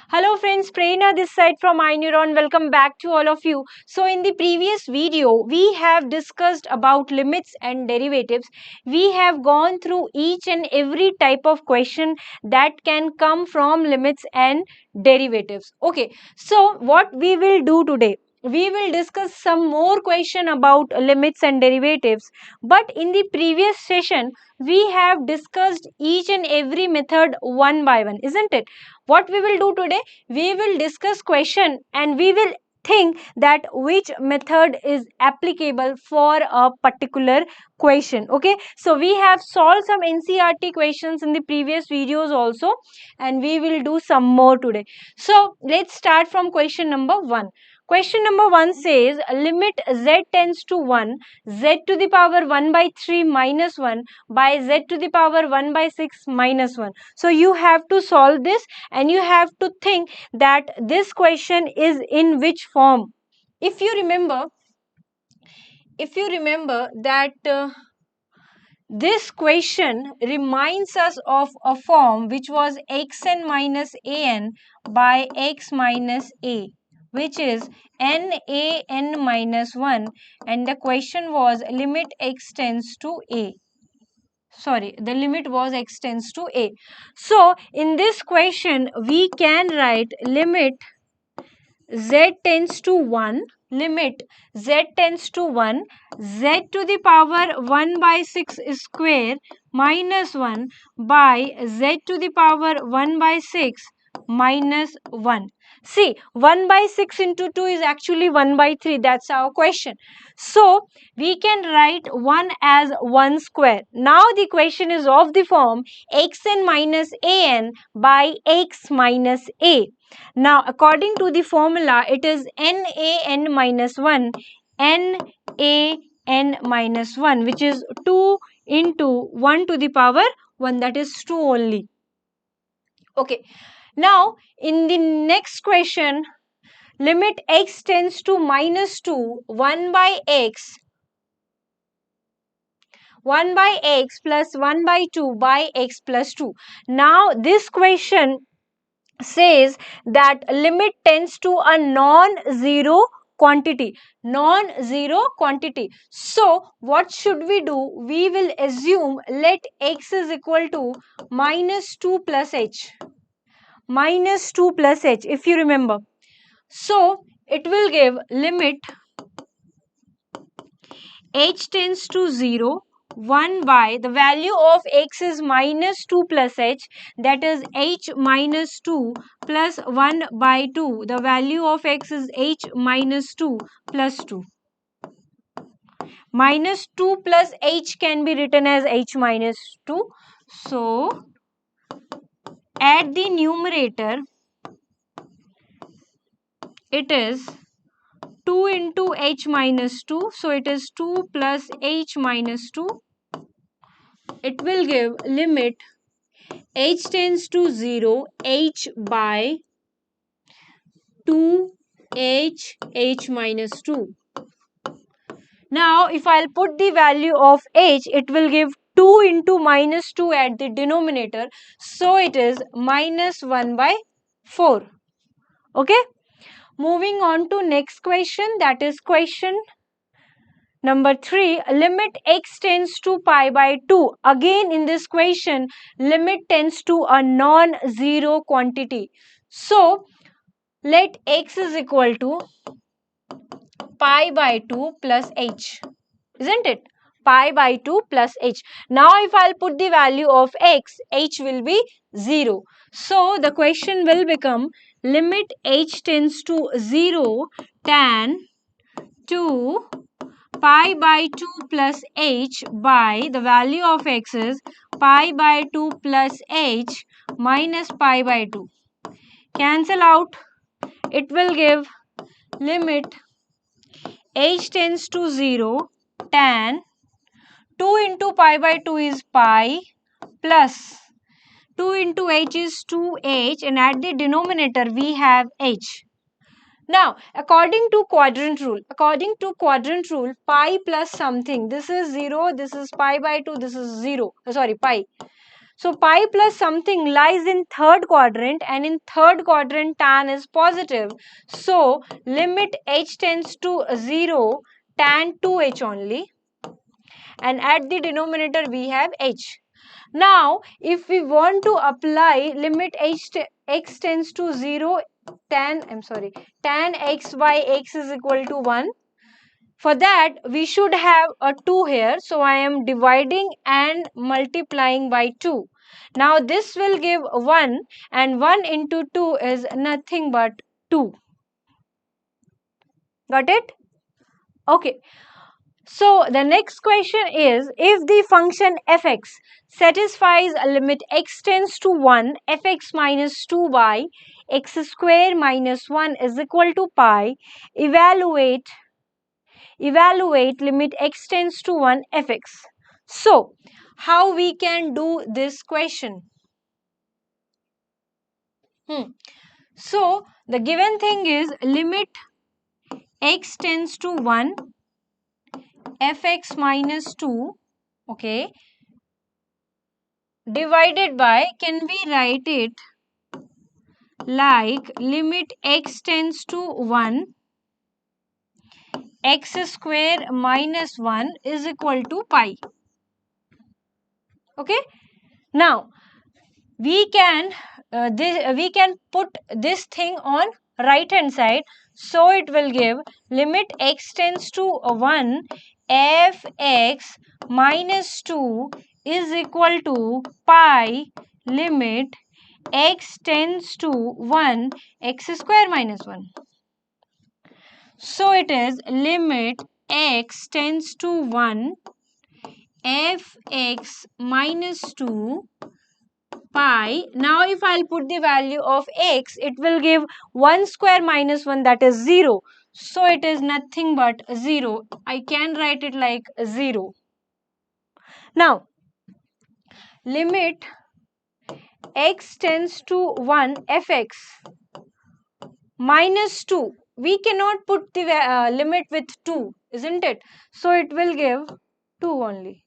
Hello friends, Prerna this side from iNeuron. Welcome back to all of you. So in the previous video, we have discussed about limits and derivatives. We have gone through each and every type of question that can come from limits and derivatives. Okay, so what we will do today? We will discuss some more question about limits and derivatives. But in the previous session, we have discussed each and every method one by one, isn't it? What we will do today, we will discuss question and we will think that which method is applicable for a particular question. Okay, so we have solved some NCERT questions in the previous videos also, and we will do some more today. So let's start from question number 1. Question number 1 says limit z tends to 1, z to the power 1 by 3 minus 1 by z to the power 1 by 6 minus 1. So you have to solve this and you have to think that this question is in which form. If you remember, that this question reminds us of a form which was xn minus an by x minus a, which is n minus 1, and the question was limit x tends to a. Sorry, the limit was x tends to a. So in this question we can write limit z tends to 1, limit z tends to 1, z to the power 1 by 6 square minus 1 by z to the power 1 by 6 minus 1. See, 1 by 6 into 2 is actually 1 by 3. That's our question. So, we can write 1 as 1 square. Now, the question is of the form xn minus an by x minus a. Now, according to the formula, it is NaN minus 1, NaN minus 1, which is 2 into 1 to the power 1, that is 2 only. Okay. Now, in the next question, limit x tends to minus 2, 1 by x plus 1 by 2 by x plus 2. Now, this question says that limit tends to a non-zero quantity. So what should we do? We will assume let x is equal to minus 2 plus h. If you remember. So it will give limit h tends to 0, 1 by the value of x is minus 2 plus h, that is h minus 2 plus 1 by 2. The value of x is h minus 2 plus 2. Minus 2 plus h can be written as h minus 2. So, at the numerator, it is 2 into h minus 2. So, it is 2 plus h minus 2. It will give limit h tends to 0, h by 2 h minus 2. Now, if I'll put the value of h, it will give 2 into minus 2 at the denominator. So, it is minus 1 by 4. Okay. Moving on to next question, that is question number 3, limit x tends to pi by 2. Again in this question, limit tends to a non-zero quantity. So, let x is equal to pi by 2 plus h. Isn't it? Pi by 2 plus h. Now, if I'll put the value of x, h will be 0. So, the question will become limit h tends to 0 tan 2 pi by 2 plus h by the value of x is pi by 2 plus h minus pi by 2. Cancel out. It will give limit h tends to 0 tan 2 into pi by 2 is pi plus 2 into h is 2h, and at the denominator we have h. Now, according to quadrant rule, pi plus something, this is 0, this is pi by 2, this is 0, sorry, pi. So pi plus something lies in third quadrant, and in third quadrant tan is positive. So limit h tends to 0, tan 2h only, and at the denominator we have h. Now if we want to apply limit x tends to 0, tan x by x is equal to 1. For that, we should have a 2 here. So I am dividing and multiplying by 2. Now this will give 1, and 1 into 2 is nothing but 2. Got it? Okay. So the next question is, if the function fx satisfies a limit x tends to 1, fx minus 2 by x square minus 1 is equal to pi, evaluate limit x tends to 1 fx. So how we can do this question? So the given thing is limit x tends to 1 fx minus 2, okay, divided by, can we write it like limit x tends to 1 x square minus 1 is equal to pi. Okay, now we can put this thing on right hand side, so it will give limit x tends to 1 fx minus 2 is equal to pi limit x tends to 1 x square minus 1. So it is limit x tends to 1 fx minus 2 pi. Now if I'll put the value of x, it will give 1 square minus 1, that is 0. So it is nothing but 0. I can write it like 0. Now limit x tends to 1 fx minus 2. We cannot put the limit with 2, isn't it? So it will give 2 only.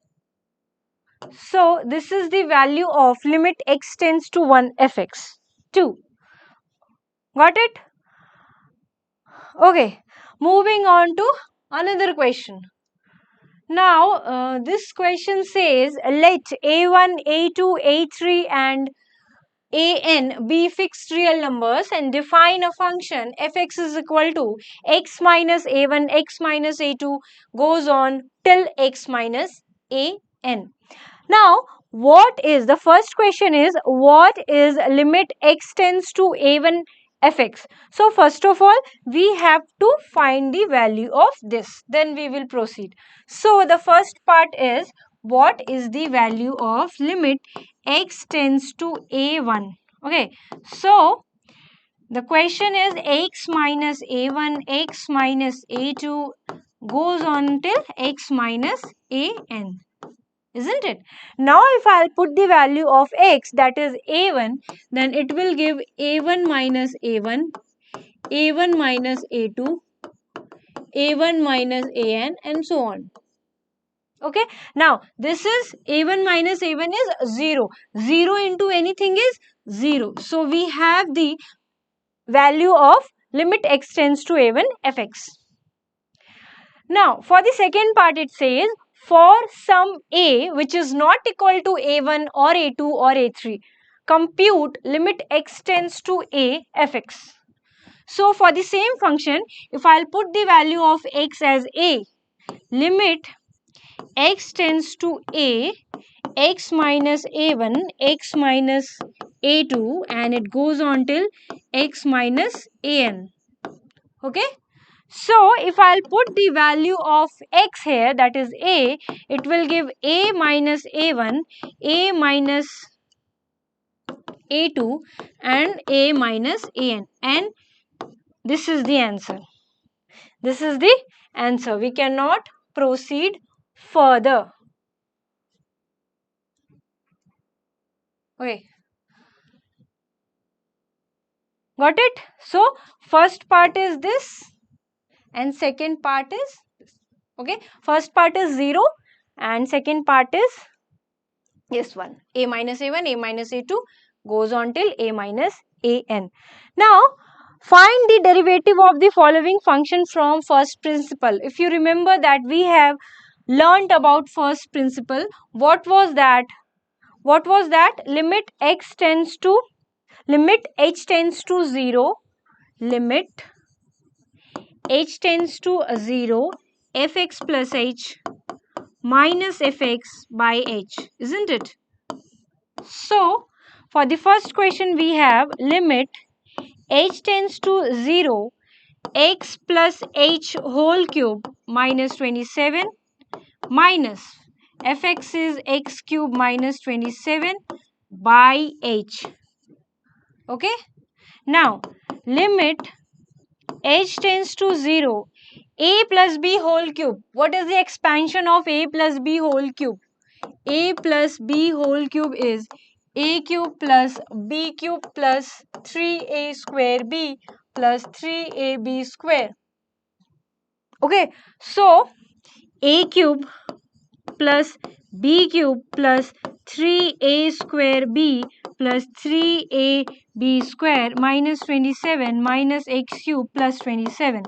So this is the value of limit x tends to 1 fx, 2. Got it? Okay, moving on to another question. Now this question says, let a1, a2, a3 and an be fixed real numbers and define a function fx is equal to x minus a1, x minus a2 goes on till x minus an. Now what is the first question is, what is limit x tends to a1 fx? So first of all we have to find the value of this, then we will proceed. So the first part is, what is the value of limit x tends to a1? Okay, so the question is x minus a1, x minus a2 goes on till x minus an, isn't it? Now if I'll put the value of x, that is a1, then it will give a1 minus a1, a1 minus a2, a1 minus an, and so on. Okay, now this is a1 minus a1 is 0. 0 into anything is 0. So we have the value of limit x tends to a1 fx. Now for the second part it says, for some a which is not equal to a1 or a2 or a3, compute limit x tends to a fx. So for the same function, if I'll put the value of x as a, limit x tends to a, x minus a1, x minus a2, and it goes on till x minus an. Okay, so if I'll put the value of x here, that is a, it will give a minus a1, a minus a2, and a minus an, and this is the answer. This is the answer. We cannot proceed further. Okay, got it? So first part is this and second part is this. Okay, first part is 0 and second part is This one, a minus a1, a minus a2 goes on till a minus an. Now, find the derivative of the following function from first principle. If you remember that we have learnt about first principle, what was that? What was that? Limit h tends to 0, limit h tends to 0, fx plus h minus fx by h, isn't it? So, for the first question we have limit h tends to 0, x plus h whole cube minus 27 minus fx is x cube minus 27 by h. Okay. Now, limit h tends to 0, a plus b whole cube. What is the expansion of a plus b whole cube? A plus b whole cube is a cube plus b cube plus 3a square b plus 3ab square. Okay, so a cube plus b cube plus 3a square b plus 3ab square minus 27 minus x cube plus 27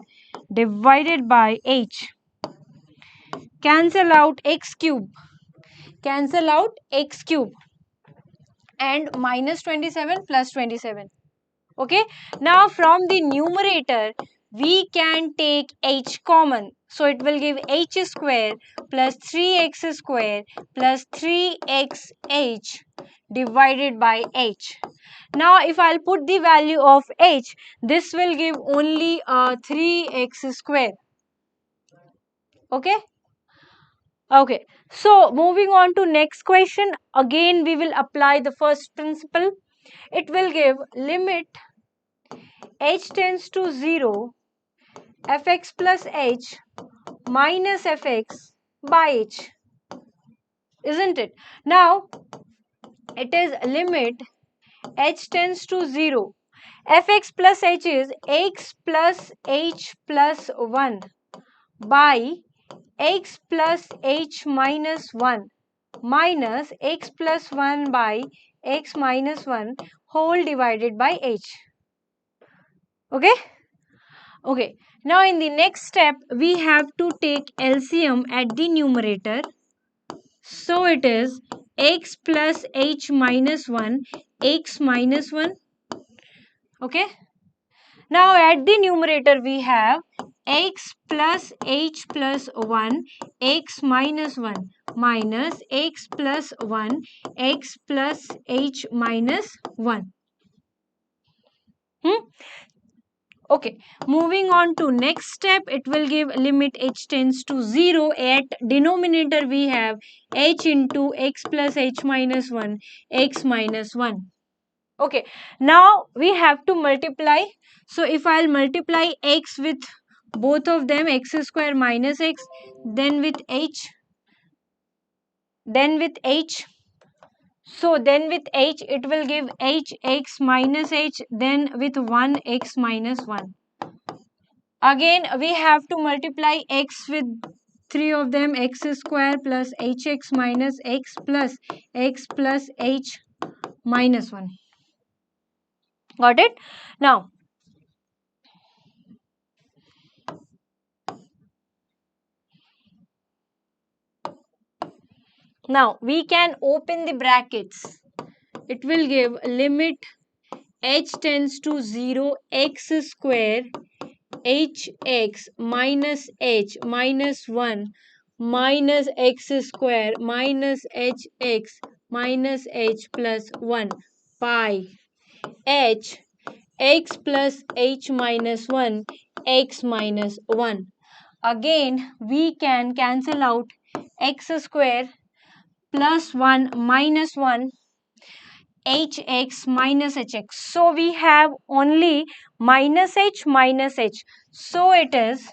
divided by h. Cancel out x cube. Cancel out x cube and minus 27 plus 27. Okay. Now from the numerator we can take h common. So it will give h square plus 3x square plus 3xh divided by h. Now if I'll put the value of h, this will give only 3x square. Okay. Okay. So moving on to next question. Again we will apply the first principle. It will give limit h tends to 0, fx plus h minus fx by h, isn't it? Now, it is limit h tends to 0, fx plus h is x plus h plus 1 by x plus h minus 1 minus x plus 1 by x minus 1 whole divided by h. Okay. Okay, now in the next step, we have to take LCM at the numerator. So it is x plus h minus 1, x minus 1. Okay. Now at the numerator, we have x plus h plus 1, x minus 1 minus x plus 1, x plus h minus 1. Okay, moving on to next step, it will give limit h tends to 0. At denominator we have h into x plus h minus 1, x minus 1. Okay, now we have to multiply. So if I'll multiply x with both of them, x square minus x, then with h, so then with h it will give h x minus h, then with 1 x minus 1. Again, we have to multiply x with 3 of them, x square plus hx minus x plus h minus 1. Got it? Now we can open the brackets. It will give limit h tends to 0, x square hx minus h minus 1 minus x square minus hx minus h plus 1 pi h x plus h minus 1 x minus 1. Again we can cancel out x square plus 1 minus 1 hx minus hx. So we have only minus h minus h. So it is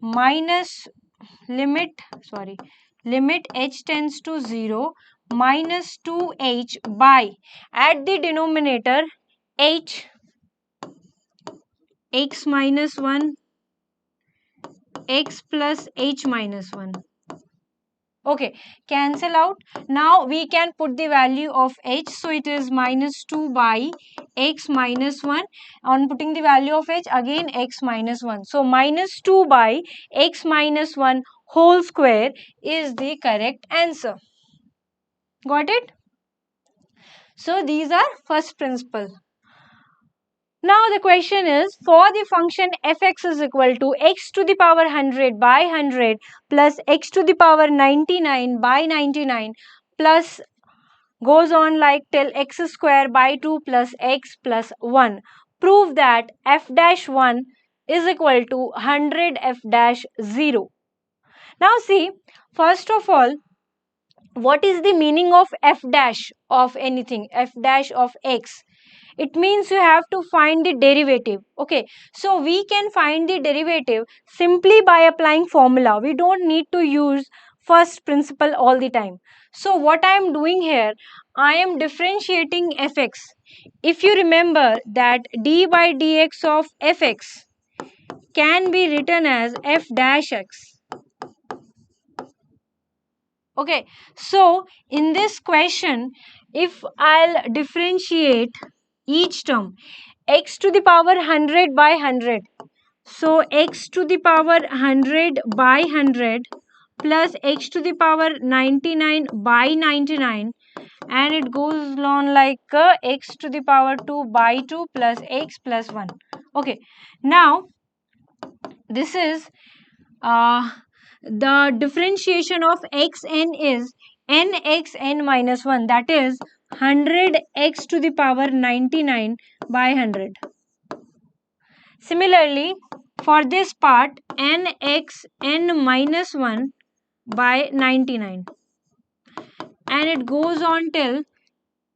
minus limit h tends to 0 minus 2h by, at the denominator, h x minus 1 x plus h minus 1. Okay, cancel out. Now we can put the value of h. So it is minus 2 by x minus 1. On putting the value of h, again x minus 1. So minus 2 by x minus 1 whole square is the correct answer. Got it? So these are first principle. Now the question is, for the function fx is equal to x to the power 100 by 100 plus x to the power 99 by 99 plus goes on like till x square by 2 plus x plus 1. Prove that f dash 1 is equal to 100 f dash 0. Now see, first of all, what is the meaning of f dash of anything, f dash of x? It means you have to find the derivative. Okay, so we can find the derivative simply by applying formula. We don't need to use first principle all the time. So what I am doing here, I am differentiating fx. If you remember that d by dx of fx can be written as f dash x. Okay, so in this question, if I'll differentiate each term, x to the power 100 by 100, so x to the power 100 by 100 plus x to the power 99 by 99, and it goes on like x to the power 2 by 2 plus x plus 1. Okay, now this is the differentiation of xn is nxn minus 1, that is 100 x to the power 99 by 100. Similarly, for this part, nxn minus 1 by 99, and it goes on till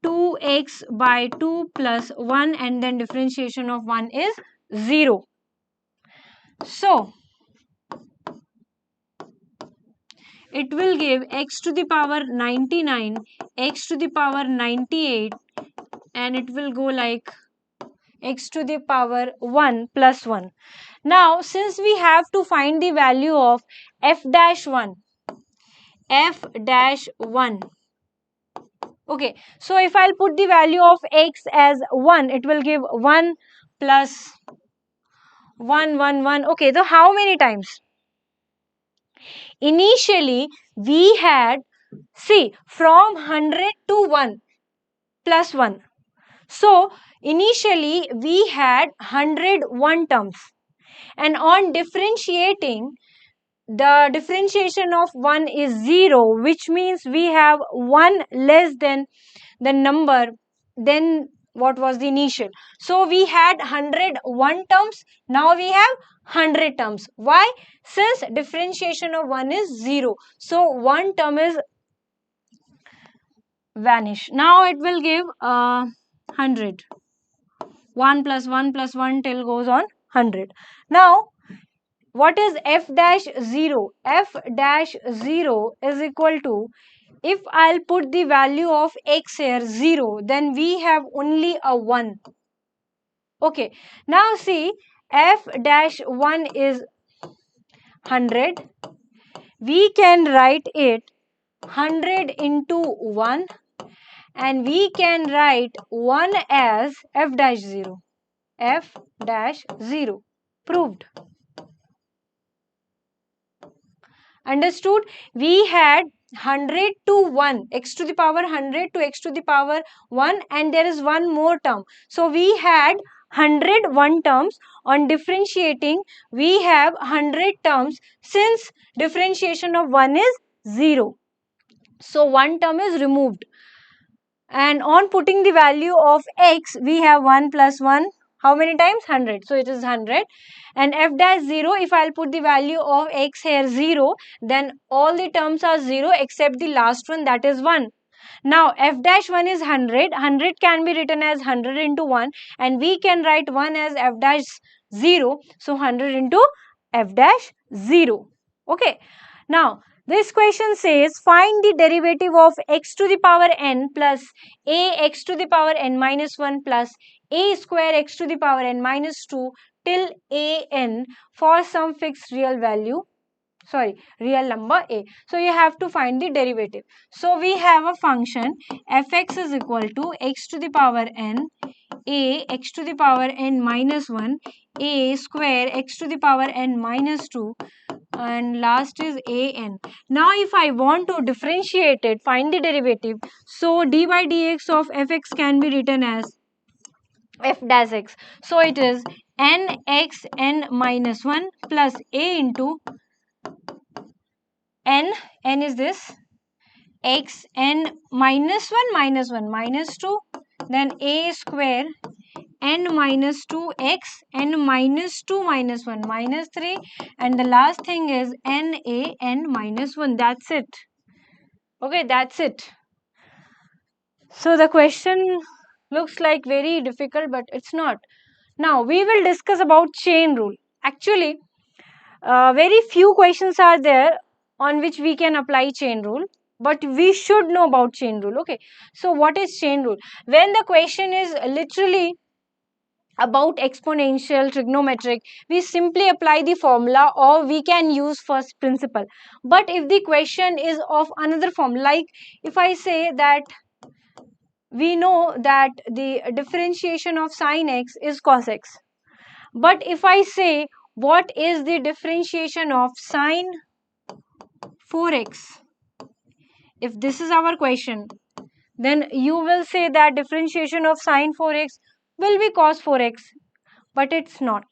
2x by 2 plus 1, and then differentiation of 1 is 0. So it will give x to the power 99, x to the power 98, and it will go like x to the power 1 plus 1. Now, since we have to find the value of f dash 1, okay, so if I'll put the value of x as 1, it will give 1 plus 1, 1, 1. Okay, so how many times? Initially, we had, see, from 100 to 1 plus 1. So, initially, we had 101 terms. And on differentiating, the differentiation of 1 is 0, which means we have 1 less than the number than what was the initial. So we had 101 terms, now we have 100 terms. Why? Since differentiation of 1 is 0, so one term is vanish. Now it will give 100. 1 plus 1 plus 1 till goes on 100. Now what is f dash 0? F dash 0 is equal to, if I'll put the value of x here 0, then we have only a 1. Okay, now see, f dash 1 is 100. We can write it 100 into 1, and we can write 1 as f dash 0. F dash 0. Proved. Understood? We had 100 to 1, x to the power 100 to x to the power 1, and there is one more term. So we had 101 terms. On differentiating, we have 100 terms, since differentiation of 1 is 0. So one term is removed. And on putting the value of x, we have 1 plus 1. How many times? 100. So it is 100. And f dash 0, if I'll put the value of x here 0, then all the terms are 0 except the last one, that is 1. Now f dash 1 is 100. 100 can be written as 100 into 1, and we can write 1 as f dash 0. So 100 into f dash 0. Okay. Now this question says, find the derivative of x to the power n plus a x to the power n minus 1 plus a square x to the power n minus 2 till a n for some fixed real value. sorry, real number a. So you have to find the derivative. So we have a function fx is equal to x to the power n a x to the power n minus 1 a square x to the power n minus 2 and last is a n. Now if I want to differentiate it, find the derivative, so d by dx of fx can be written as f dash x. So it is n x n minus 1 plus a into n is this x n minus 1 minus 2, then a square n minus 2 x n minus 2 minus 1 minus 3, and the last thing is n a n minus 1. That's it. Okay, that's it. So the question looks like very difficult, but it's not. Now we will discuss about chain rule. Actually, very few questions are there on which we can apply chain rule, but we should know about chain rule. Okay, so what is chain rule? When the question is literally about exponential trigonometric, we simply apply the formula or we can use first principle. But if the question is of another form, like if I say that we know that the differentiation of sin x is cos x, but if I say what is the differentiation of sin 4x, if this is our question, then you will say that differentiation of sin 4x will be cos 4x, but it's not.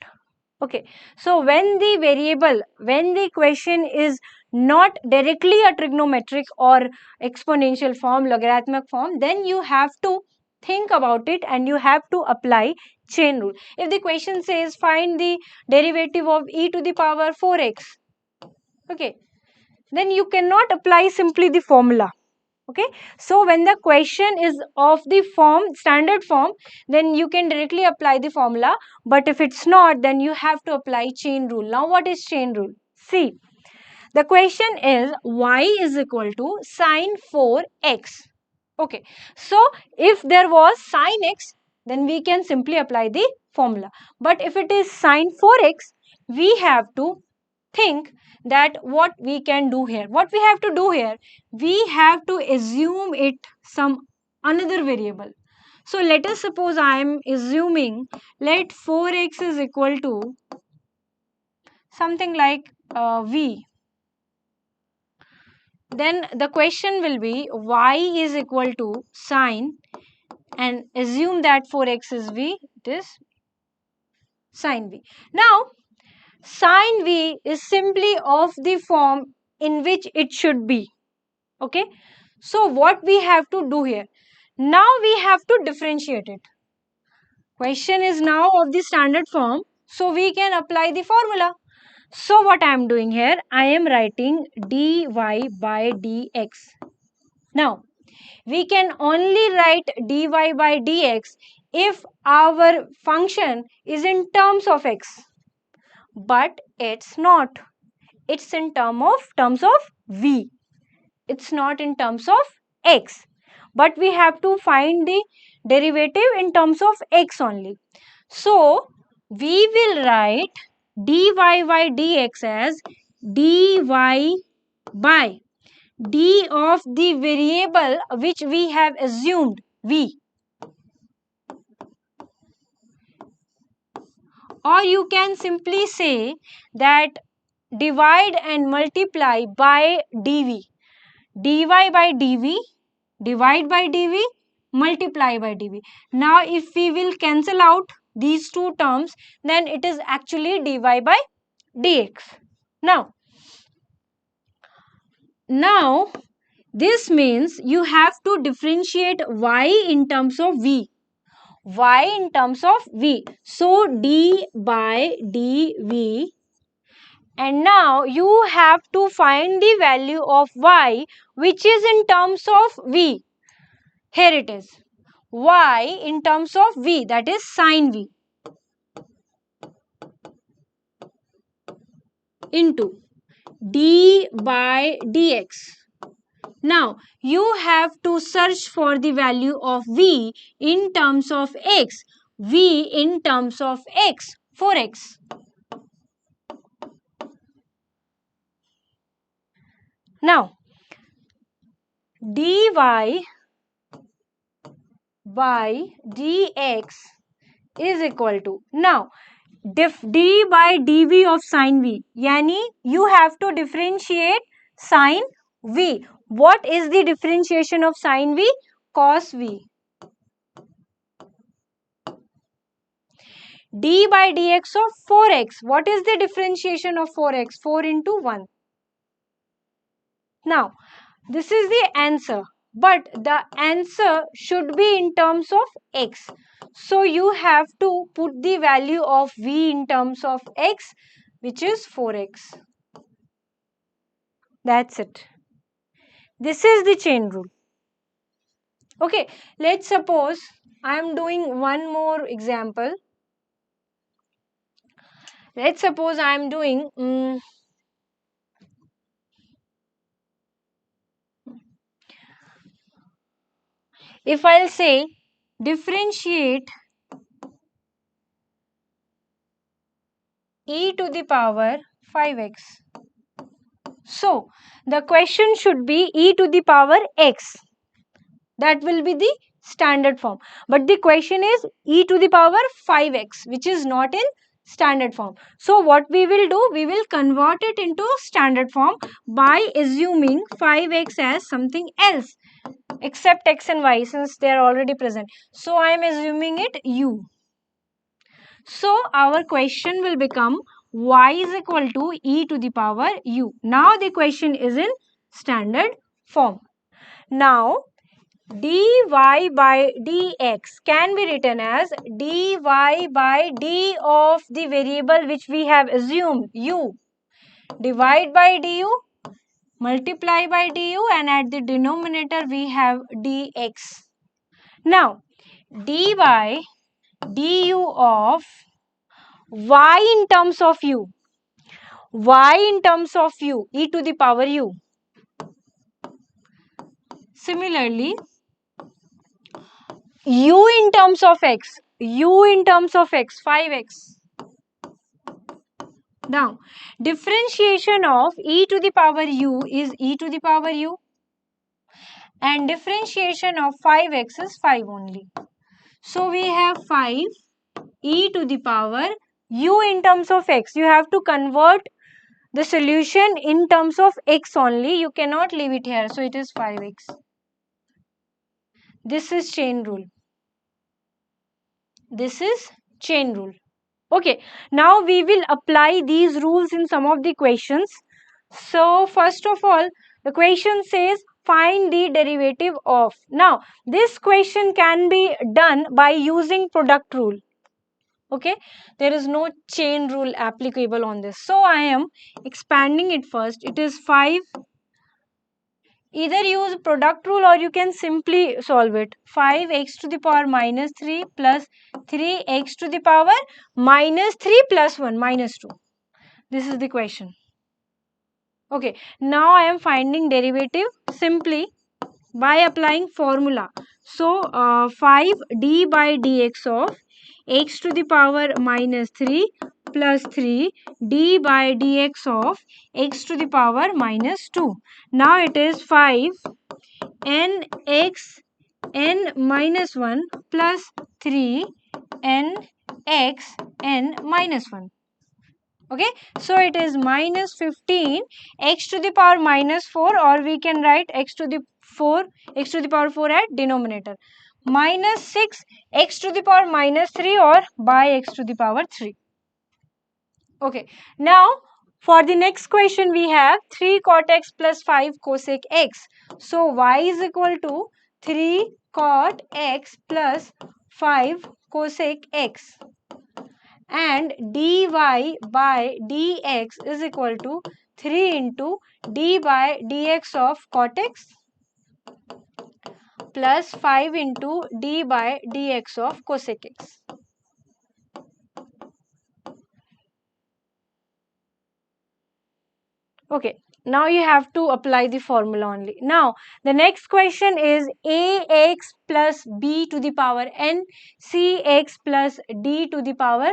Okay, so when the variable, when the question is not directly a trigonometric or exponential form, logarithmic form, then you have to think about it and you have to apply chain rule. If the question says find the derivative of e to the power 4x, okay, then you cannot apply simply the formula. Okay, so when the question is of the form, standard form, then you can directly apply the formula, but if it's not, then you have to apply chain rule. Now what is chain rule? See, the question is y is equal to sin 4x. Okay, so if there was sin x, then we can simply apply the formula, but if it is sin 4x, we have to think that what we can do here. What we have to do here, we have to assume it some another variable. So let us suppose I am assuming, let 4x is equal to something like v. Then the question will be y is equal to sine, and assume that 4x is v, it is sine v. Now sin v is simply of the form in which it should be. Okay, so what we have to do here, now we have to differentiate it. Question is now of the standard form, so we can apply the formula. So what I am doing here, I am writing dy by dx. Now we can only write dy by dx if our function is in terms of x, but it's not. It's in terms of v. It's not in terms of x, but we have to find the derivative in terms of x only. So we will write dy by dx as dy by d of the variable which we have assumed v, or you can simply say that divide and multiply by dv. dy by dv, divide by dv, multiply by dv. Now if we will cancel out these two terms, then it is actually dy by dx. Now this means you have to differentiate y in terms of v. Y in terms of v. So d by dv, and now you have to find the value of y which is in terms of v. Here it is, y in terms of v, that is sin v, into d by dx. Now you have to search for the value of v in terms of x. V in terms of x, 4x. Now, dy by dx is equal to, now d by dv of sine v, yani you have to differentiate sine v. What is the differentiation of sine v? Cos v. D by dx of 4x. What is the differentiation of 4x? 4 into 1. Now, this is the answer, but the answer should be in terms of x. So, you have to put the value of v in terms of x, which is 4x. That's it. This is the chain rule. Okay, let's suppose I am doing one more example. Let's suppose I am doing if I'll say differentiate e to the power 5x. So, the question should be e to the power x. That will be the standard form. But the question is e to the power 5x, which is not in standard form. So, what we will do, we will convert it into standard form by assuming 5x as something else except x and y, since they are already present. So, I am assuming it u. So, our question will become y is equal to e to the power u. Now, the question is in standard form. Now, dy by dx can be written as dy by d of the variable which we have assumed u, divide by du, multiply by du, and at the denominator we have dx. Now, dy du of y in terms of u, y in terms of u, e to the power u. Similarly, u in terms of x, u in terms of x, 5x. Now, differentiation of e to the power u is e to the power u, and differentiation of 5x is 5 only. So, we have 5 e to the power u in terms of x. You have to convert the solution in terms of x only. You cannot leave it here. So, it is 5x. This is chain rule. This is chain rule. Okay, now we will apply these rules in some of the questions. So, first of all, the question says find the derivative of. Now, this question can be done by using product rule. Okay, there is no chain rule applicable on this. So, I am expanding it first. It is 5. Either use product rule or you can simply solve it. 5x to the power minus 3 plus 3x to the power minus 3 plus 1 minus 2. This is the question. Okay, now I am finding derivative simply by applying formula. So, 5d by dx of x to the power minus 3 plus 3 d by dx of x to the power minus 2. Now, it is 5 n x n minus 1 plus 3 n x n minus 1. Okay, so it is minus 15 x to the power minus 4, or we can write x to the power 4 at denominator, minus 6 x to the power minus 3, or by x to the power 3. Okay, now for the next question we have 3 cot x plus 5 cosec x. So y is equal to 3 cot x plus 5 cosec x, and dy by dx is equal to 3 into d by dx of cot x plus 5 into d by dx of cosec x. Okay, now you have to apply the formula only. Now, the next question is ax plus b to the power n, cx plus d to the power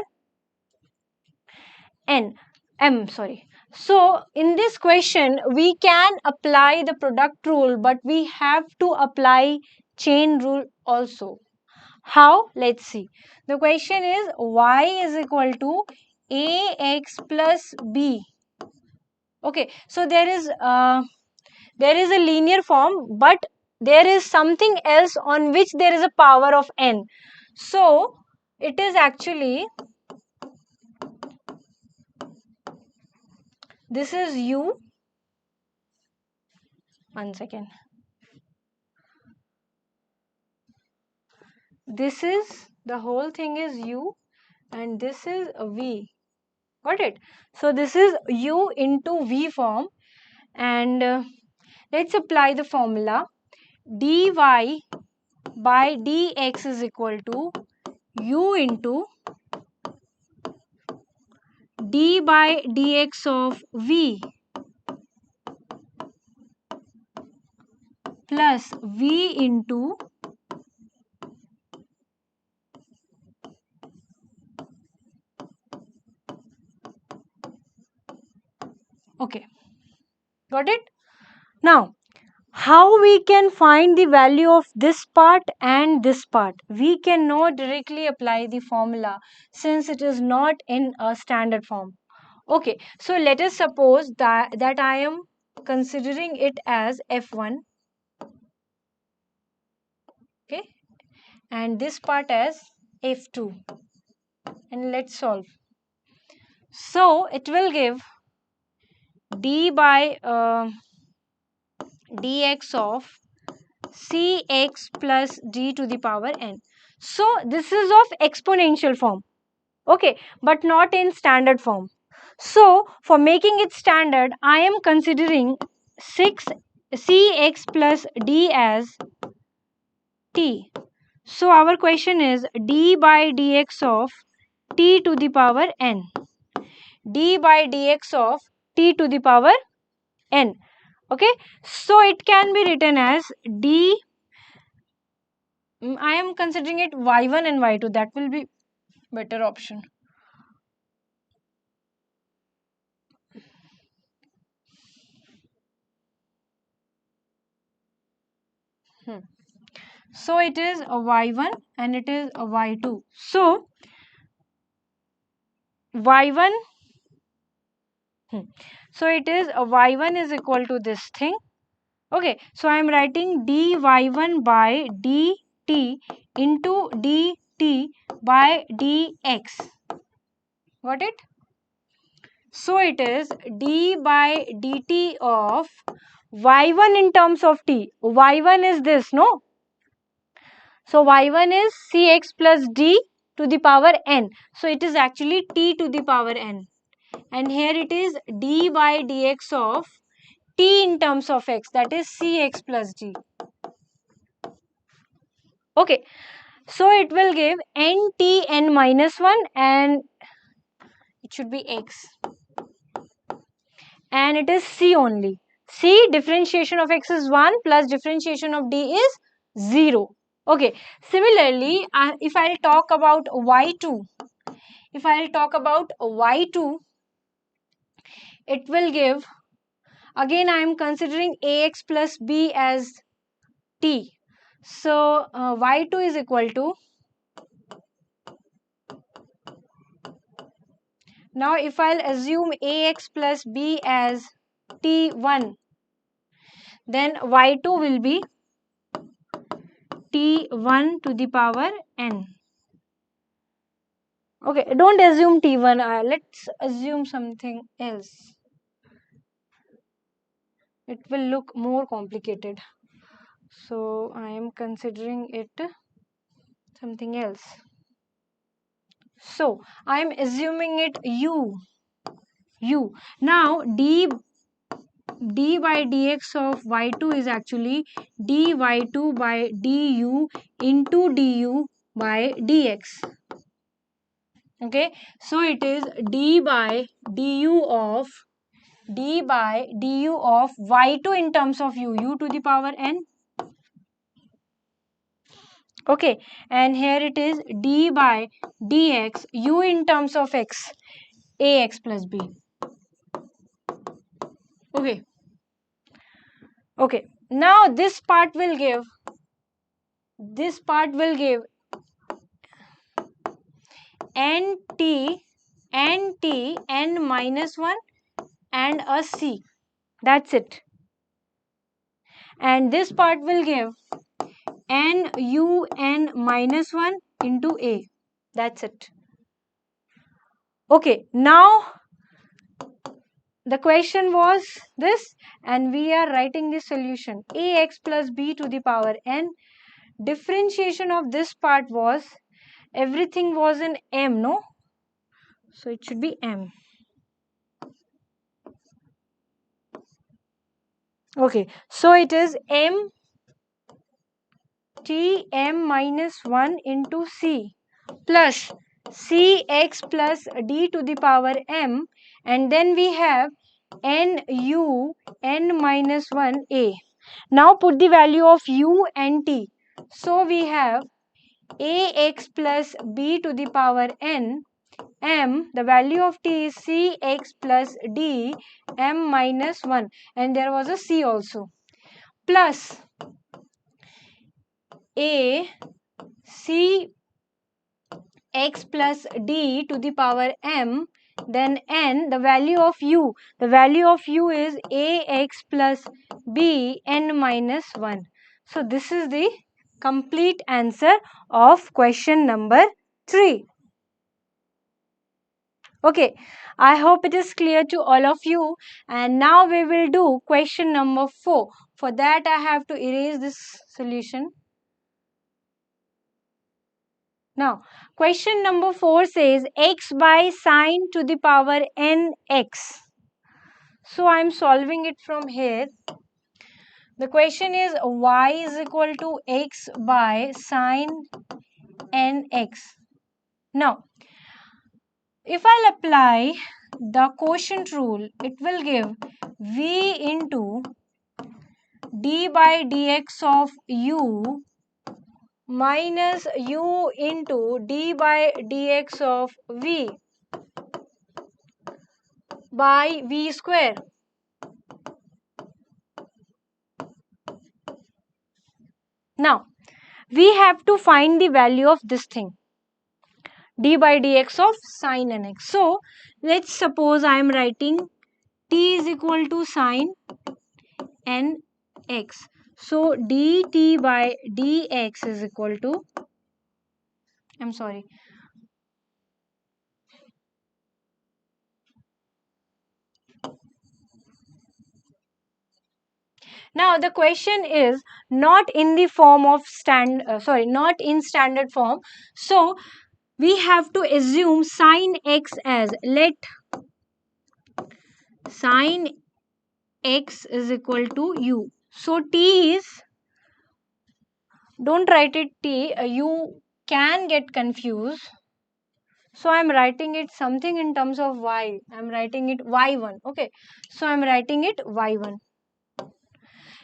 n, m, sorry. So in this question, we can apply the product rule, but we have to apply chain rule also. How? Let's see. The question is y is equal to ax plus b. Okay, so there is a linear form, but there is something else on which there is a power of n. So it is actually, this is u. One second. This is, the whole thing is u, and this is a v. Got it? So this is u into v form, and let's apply the formula. Dy by dx is equal to u into d by dx of v plus v into okay, got it? Now how we can find the value of this part and this part? We cannot directly apply the formula since it is not in a standard form. Okay, so let us suppose that I am considering it as f1, okay, and this part as f2, and let's solve. So it will give d by dx of cx plus d to the power n. So this is of exponential form, okay, but not in standard form. So for making it standard, I am considering 6 cx plus d as t. So our question is d by dx of t to the power n. D by dx of t to the power n. Okay, so it can be written as d. I am considering it y1 and y2. That will be better option. So it is a y1 and it is a y2. So y1, so it is a y1 is equal to this thing. Okay, so I am writing dy1 by dt into dt by dx. Got it? So it is d by dt of y1 in terms of t. Y1 is this, no? So y1 is cx plus d to the power n. So it is actually t to the power n. And here it is d by dx of t in terms of x, that is cx plus d. Okay, so it will give n minus 1 and it should be x. And it is c only. C differentiation of x is 1 plus differentiation of d is 0. Okay, similarly, if I'll talk about y2, it will give, again I am considering ax plus b as t. So y2 is equal to, now if I'll assume ax plus b as t1, then y2 will be t1 to the power n. Okay, don't assume t1, let's assume something else. It will look more complicated. So I am considering it something else. So I am assuming it u. Now d by dx of y2 is actually dy2 by du into du by dx. Okay, so it is d by du of y2 in terms of u to the power n. Okay, and here it is d by dx u in terms of x, ax plus b. Okay. Okay. Now this part will give nt n minus 1 and a c. That's it. And this part will give n minus 1 into a. That's it. Okay, now the question was this, and we are writing the solution. Ax plus b to the power n. Differentiation of this part was, everything was in m, no? So it should be m. Okay, so it is m t m minus 1 into c plus cx plus d to the power m, and then we have nu n minus 1 a. Now put the value of u and t. So we have ax plus b to the power n m, the value of t is cx plus d m minus 1, and there was a c also, plus a c x plus d to the power m, then n, the value of u is ax plus b n minus 1. So this is the complete answer of question number 3. Okay, I hope it is clear to all of you, and now we will do question number 4. For that I have to erase this solution. Now, question number 4 says x by sine to the power nx. So, I am solving it from here. The question is y is equal to x by sine nx. Now, if I'll apply the quotient rule, it will give v into d by dx of u minus u into d by dx of v by v square. Now, we have to find the value of this thing, d by dx of sine nx. So, let's suppose I am writing t is equal to sine nx. So, dt by dx is equal to, I'm sorry, now the question is not in the form of not in standard form. So, we have to assume sine x as, let sine x is equal to u. So, t is, don't write it t, you can get confused. So, I am writing it something in terms of y. I am writing it y1. Okay. So, I am writing it y1.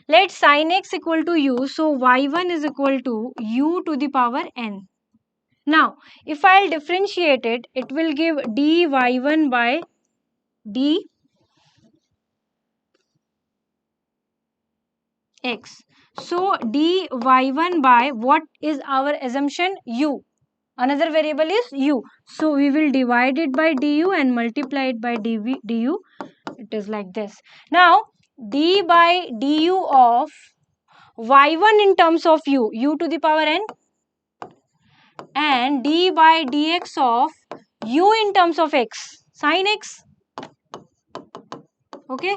Let sine x equal to u. So, y1 is equal to u to the power n. Now, if I will differentiate it, it will give dy1 by dx. So, dy1 by, what is our assumption? U. Another variable is u. So, we will divide it by du and multiply it by du. It is like this. Now, d by du of y1 in terms of u to the power n, and d by dx of u in terms of x, sin x. Okay.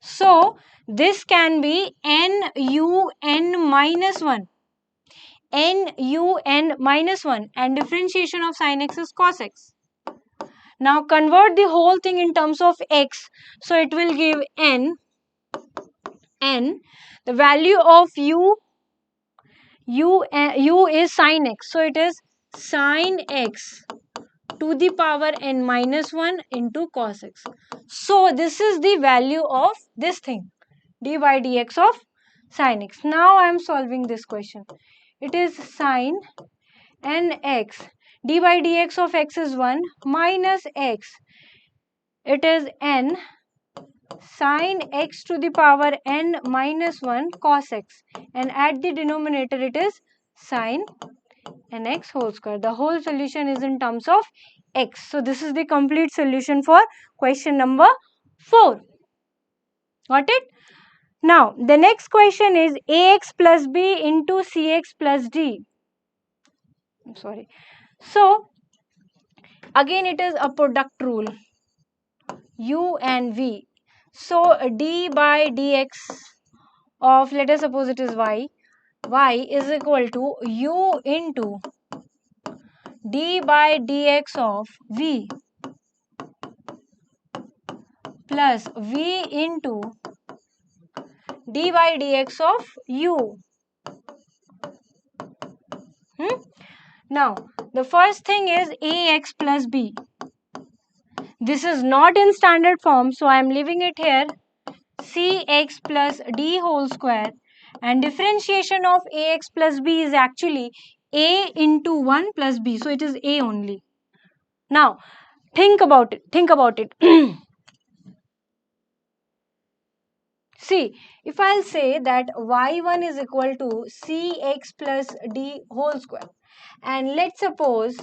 So, this can be nun minus 1. nun minus 1, and differentiation of sin x is cos x. Now, convert the whole thing in terms of x. So, it will give n. The value of u is sin x. So, it is sin x to the power n minus 1 into cos x. So, this is the value of this thing, d by dx of sin x. Now, I am solving this question. It is sin nx, d by dx of x is 1 minus x. It is n sine x to the power n minus 1 cos x, and at the denominator it is sine nx whole square. The whole solution is in terms of x. So this is the complete solution for question number 4. Got it? Now the next question is ax plus b into cx plus d. I'm sorry. So again it is a product rule, u and v. So d by dx of, let us suppose it is y is equal to u into d by dx of v plus v into d by dx of u. Now the first thing is ax plus b. This is not in standard form, so I am leaving it here. Cx plus d whole square, and differentiation of ax plus b is actually a into 1 plus b, so it is a only. Now think about it. See, if I'll say that y1 is equal to cx plus d whole square, and let's suppose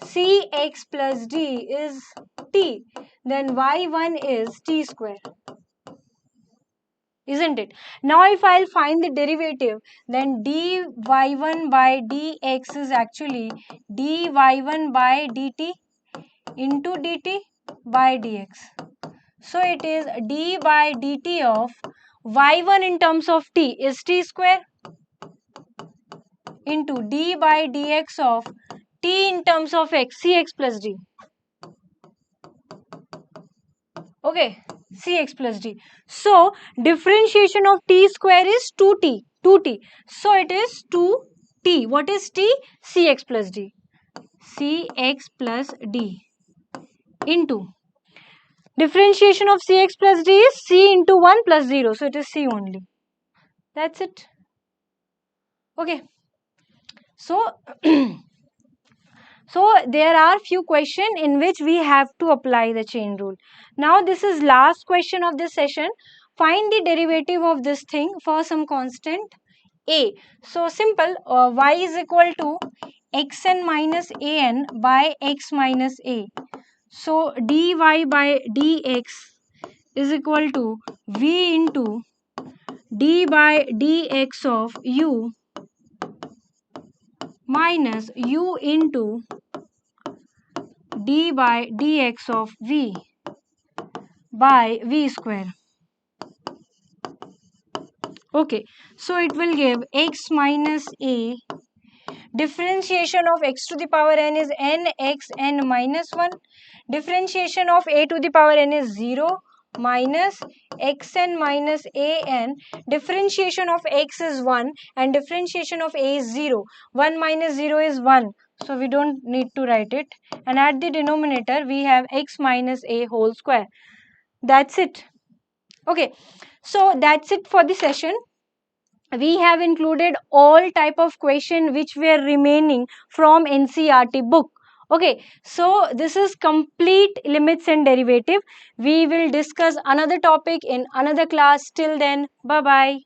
cx plus d is t, then y1 is t square, isn't it? Now if I'll find the derivative, then dy1 by dx is actually dy1 by dt into dt by dx. So it is d by dt of y1 in terms of t is t square into d by dx of t in terms of x, cx plus d. Okay, cx plus d. So differentiation of t square is 2t. So it is 2t. What is t? Cx plus d. Cx plus d into differentiation of cx plus d is c into 1 plus 0. So it is c only. That's it. Okay. So so there are few questions in which we have to apply the chain rule. Now this is last question of this session. Find the derivative of this thing for some constant a. So simple, y is equal to xn minus an by x minus a. So dy by dx is equal to v into d by dx of u minus u into d by dx of v by v square. Okay, so it will give x minus a, differentiation of x to the power n is n x n minus 1, differentiation of a to the power n is 0 minus xn minus an, differentiation of x is 1 and differentiation of a is 0. 1 minus 0 is 1, so we don't need to write it, and at the denominator we have x minus a whole square. That's it. Okay, so that's it for the session. We have included all type of question which were remaining from NCERT book. Okay, so this is complete limits and derivative. We will discuss another topic in another class. Till then, bye bye.